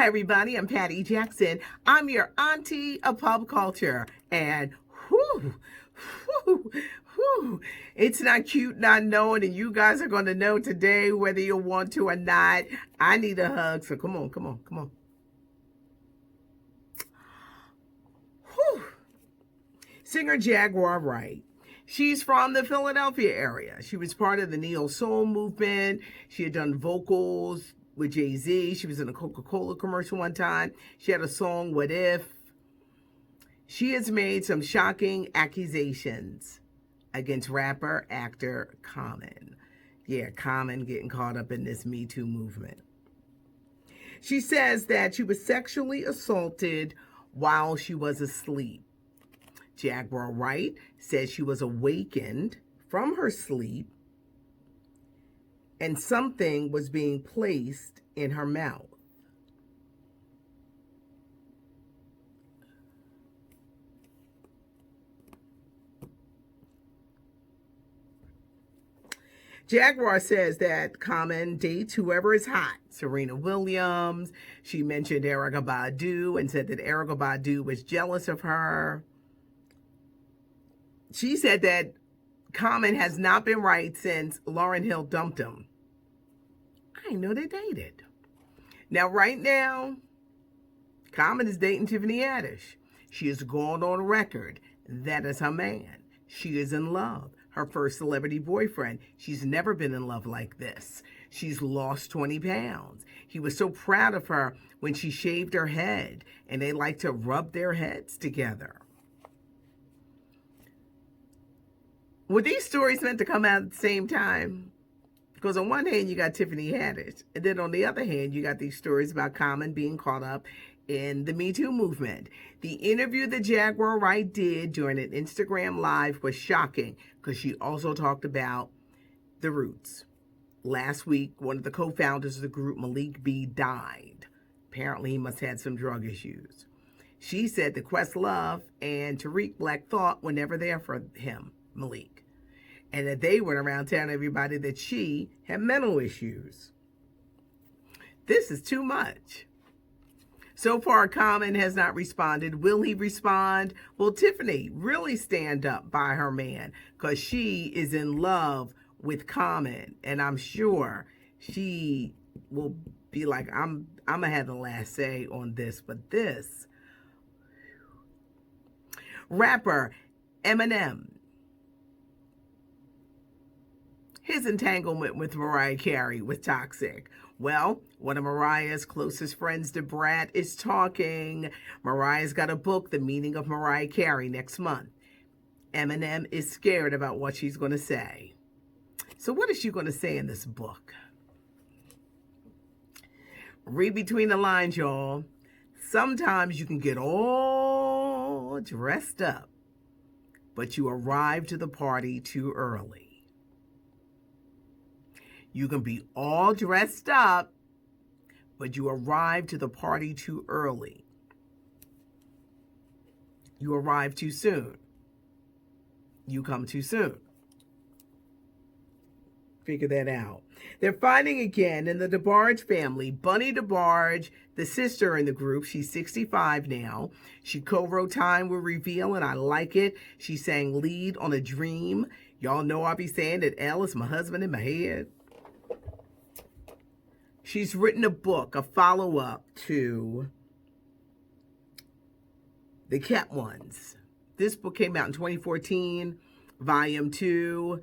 Hi, everybody. I'm Patty Jackson. I'm your auntie of pop culture. And whew, whew, whew, it's not cute not knowing, and you guys are going to know today whether you want to or not. I need a hug, so come on, come on, come on. Whew. Singer Jaguar Wright. She's from the Philadelphia area. She was part of the neo soul movement. She had done vocals with Jay-Z. She was in a Coca-Cola commercial one time. She had a song, What If? She has made some shocking accusations against rapper, actor Common. Yeah, Common getting caught up in this Me Too movement. She says that she was sexually assaulted while she was asleep. Jaguar Wright says she was awakened from her sleep and something was being placed in her mouth. Jaguar says that Common dates whoever is hot. Serena Williams. She mentioned Erykah Badu and said that Erykah Badu was jealous of her. She said that Common has not been right since Lauryn Hill dumped him. I didn't know they dated. Now, right now, Common is dating Tiffany Haddish. She has gone on record. That is her man. She is in love. Her first celebrity boyfriend. She's never been in love like this. She's lost 20 pounds. He was so proud of her when she shaved her head, and they like to rub their heads together. Were these stories meant to come out at the same time? Because on one hand, you got Tiffany Haddish, and then on the other hand, you got these stories about Common being caught up in the Me Too movement. The interview that Jaguar Wright did during an Instagram Live was shocking because she also talked about the Roots. Last week, one of the co-founders of the group, Malik B, died. Apparently, he must have had some drug issues. She said that Questlove and Tariq Black Thought were never there for him, Malik, and that they went around telling everybody that she had mental issues. This is too much. So far, Common has not responded. Will he respond? Will Tiffany really stand up by her man? Because she is in love with Common, and I'm sure she will be like, I'm going to have the last say on this, but this. Rapper Eminem. His entanglement with Mariah Carey was toxic. Well, one of Mariah's closest friends, DeBrat, is talking. Mariah's got a book, The Meaning of Mariah Carey, next month. Eminem is scared about what she's going to say. So what is she going to say in this book? Read between the lines, y'all. Sometimes you can get all dressed up, but you arrive to the party too early. You can be all dressed up, but you arrive to the party too early. You arrive too soon. You come too soon. Figure that out. They're fighting again in the DeBarge family. Bunny DeBarge, the sister in the group, she's 65 now. She co-wrote Time Will Reveal, and I like it. She sang Lead on a Dream. Y'all know I'll be saying that L is my husband in my head. She's written a book, a follow-up to The Kept Ones. This book came out in 2014. Volume 2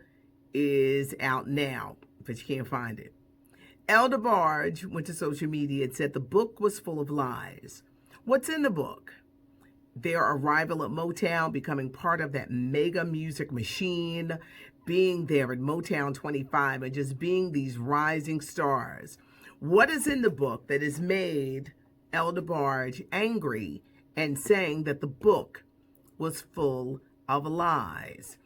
is out now, but you can't find it. El DeBarge went to social media and said the book was full of lies. What's in the book? Their arrival at Motown, becoming part of that mega music machine, being there at Motown 25 and just being these rising stars. What is in the book that has made El DeBarge angry and saying that the book was full of lies?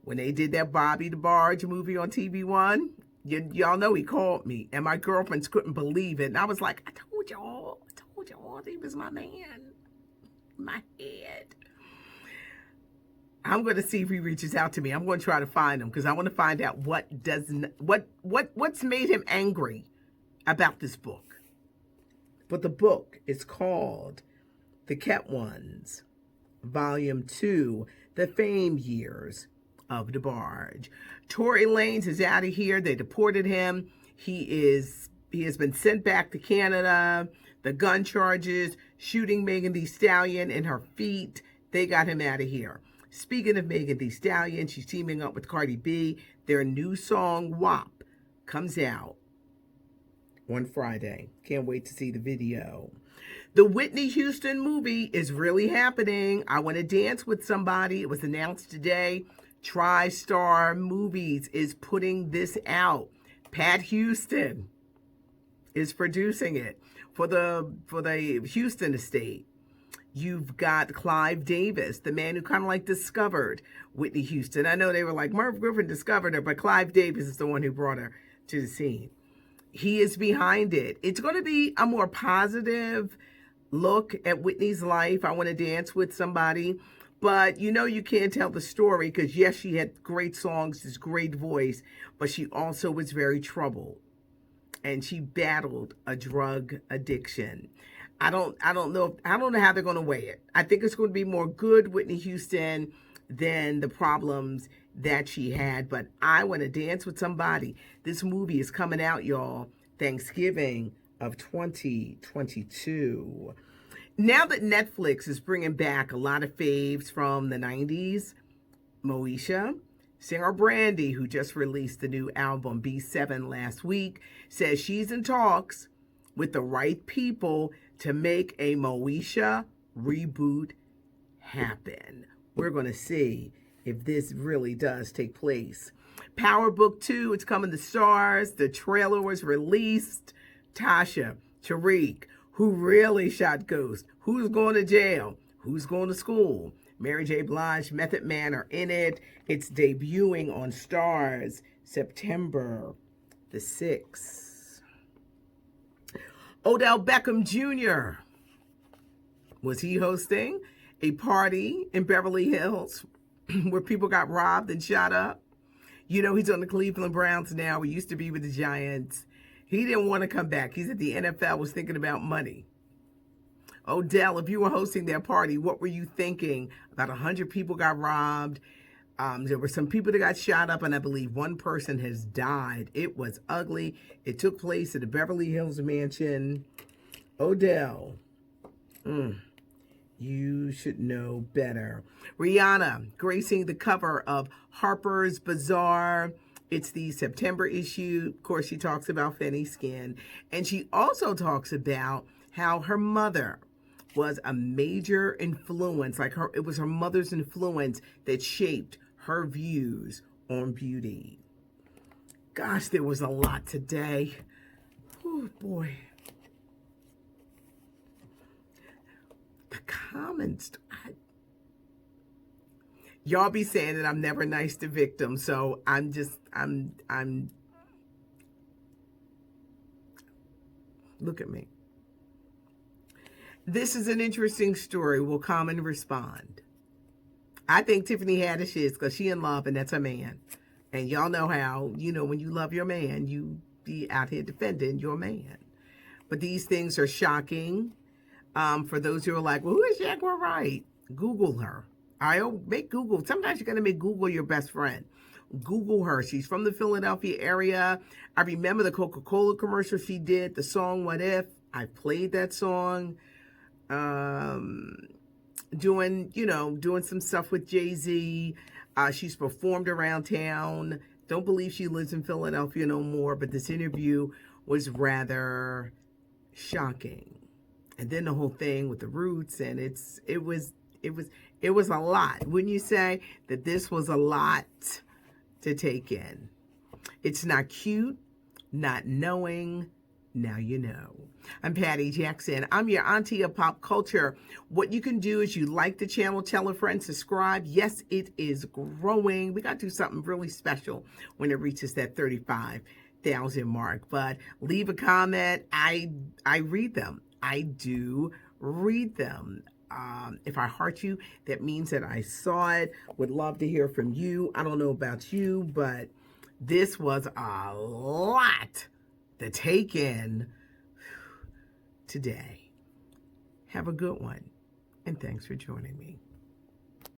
When they did that Bobby DeBarge movie on TV One, y'all know he called me, and my girlfriends couldn't believe it. And I was like, I told y'all, he was my man, my head. I'm going to see if he reaches out to me. I'm going to try to find him because I want to find out what's made him angry about this book. But the book is called The Kept Ones, Volume 2, The Fame Years of DeBarge. Tory Lanez is out of here. They deported him. He has been sent back to Canada. The gun charges, shooting Megan Thee Stallion in her feet, they got him out of here. Speaking of Megan Thee Stallion, she's teaming up with Cardi B. Their new song, WAP, comes out on Friday. Can't wait to see the video. The Whitney Houston movie is really happening. I Want to Dance with Somebody. It was announced today. TriStar Movies is putting this out. Pat Houston is producing it for the Houston estate. You've got Clive Davis, the man who kind of like discovered Whitney Houston. I know they were like, Merv Griffin discovered her, but Clive Davis is the one who brought her to the scene. He is behind it. It's going to be a more positive look at Whitney's life. I Want to Dance with Somebody. But you can't tell the story because, yes, she had great songs, this great voice, but she also was very troubled. And she battled a drug addiction. I don't know how they're going to weigh it. I think it's going to be more good Whitney Houston than the problems that she had. But I Want to Dance with Somebody. This movie is coming out, y'all, Thanksgiving of 2022. Now that Netflix is bringing back a lot of faves from the 90s, Moesha, singer Brandy, who just released the new album B7 last week, says she's in talks with the right people to make a Moesha reboot happen. We're going to see if this really does take place. Power Book 2, it's coming to stars. The trailer was released. Tasha, Tariq, who really shot Ghost, who's going to jail, who's going to school. Mary J. Blige, Method Man are in it. It's debuting on Stars September the 6th. Odell Beckham Jr. Was he hosting a party in Beverly Hills where people got robbed and shot up? He's on the Cleveland Browns now. He used to be with the Giants. He didn't want to come back. He said the NFL was thinking about money. Odell, if you were hosting their party, what were you thinking? About 100 people got robbed. There were some people that got shot up, and I believe one person has died. It was ugly. It took place at the Beverly Hills mansion. Odell, you should know better. Rihanna gracing the cover of Harper's Bazaar. It's the September issue. Of course, she talks about Fenty Skin. And she also talks about how her mother was a major influence. It was her mother's influence that shaped her views on beauty. Gosh, there was a lot today. Oh, boy. The comments. Y'all be saying that I'm never nice to victims, so I'm look at me. This is an interesting story. Will Common respond? I think Tiffany Haddish is, because she in love and that's her man. And y'all know how, when you love your man, you be out here defending your man. But these things are shocking. For those who are like, well, who is Jaguar Wright? Google her. Make Google. Sometimes you're going to make Google your best friend. Google her. She's from the Philadelphia area. I remember the Coca-Cola commercial she did, the song What If. I played that song. Doing some stuff with Jay-Z. She's performed around town. Don't believe she lives in Philadelphia no more, but this interview was rather shocking. And then the whole thing with the roots, and it was a lot. Wouldn't you say that this was a lot to take in? It's not cute, not knowing. Now you know. I'm Patty Jackson. I'm your auntie of pop culture. What you can do is you like the channel, tell a friend, subscribe. Yes, it is growing. We got to do something really special when it reaches that 35,000 mark. But leave a comment. I read them. I do read them. If I heart you, that means that I saw it. Would love to hear from you. I don't know about you, but this was a lot to take in. today. Have a good one, and thanks for joining me.